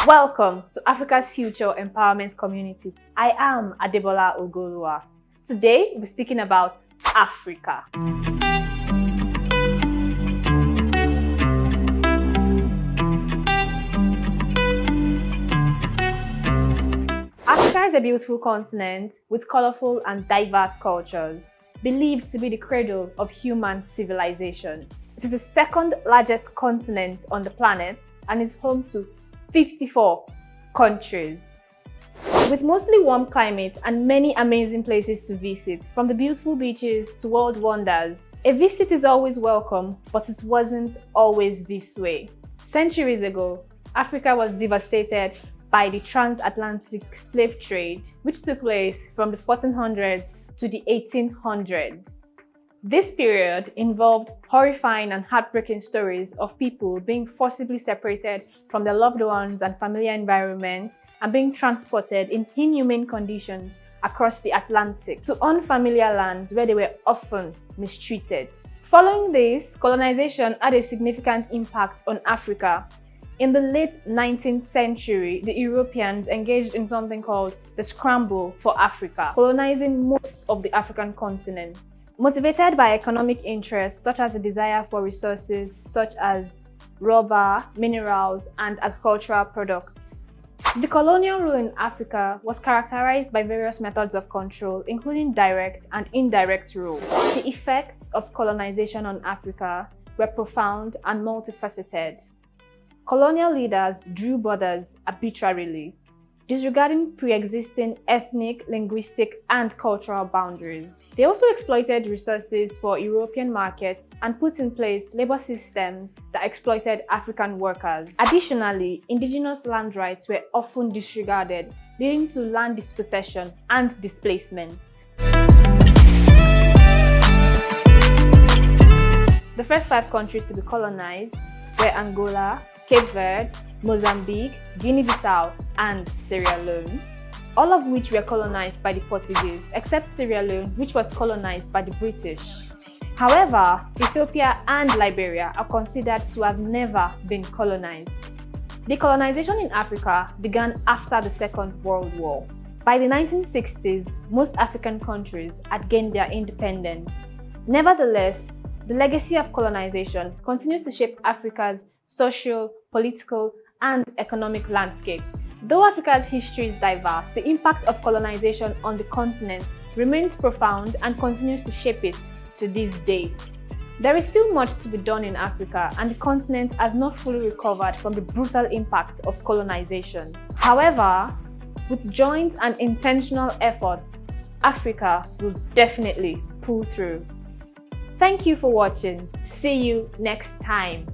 Welcome to Africa's Future Empowerment Community. I am Adebola Ogolua. Today, we'll be speaking about Africa. Africa is a beautiful continent with colorful and diverse cultures, believed to be the cradle of human civilization. It is the second largest continent on the planet and is home to 54 countries. With mostly warm climate and many amazing places to visit, from the beautiful beaches to world wonders, a visit is always welcome, but it wasn't always this way. Centuries ago, Africa was devastated by the transatlantic slave trade, which took place from the 1400s to the 1800s. This period involved horrifying and heartbreaking stories of people being forcibly separated from their loved ones and familiar environments and being transported in inhumane conditions across the Atlantic to unfamiliar lands where they were often mistreated. Following this, colonization had a significant impact on Africa. In the late 19th century, the Europeans engaged in something called the Scramble for Africa, colonizing most of the African continent. Motivated by economic interests such as the desire for resources such as rubber, minerals, and agricultural products. The colonial rule in Africa was characterized by various methods of control, including direct and indirect rule. The effects of colonization on Africa were profound and multifaceted. Colonial leaders drew borders arbitrarily, disregarding pre-existing ethnic, linguistic, and cultural boundaries. They also exploited resources for European markets and put in place labor systems that exploited African workers. Additionally, indigenous land rights were often disregarded, leading to land dispossession and displacement. The first 5 countries to be colonized were Angola, Cape Verde, Mozambique, Guinea-Bissau, and Sierra Leone, all of which were colonized by the Portuguese, except Sierra Leone, which was colonized by the British. However, Ethiopia and Liberia are considered to have never been colonized. Decolonization in Africa began after the Second World War. By the 1960s, most African countries had gained their independence. Nevertheless, the legacy of colonization continues to shape Africa's social, political, and economic landscapes. Though Africa's history is diverse, the impact of colonization on the continent remains profound and continues to shape it to this day. There is still much to be done in Africa, and the continent has not fully recovered from the brutal impact of colonization. However, with joint and intentional efforts, Africa will definitely pull through. Thank you for watching. See you next time.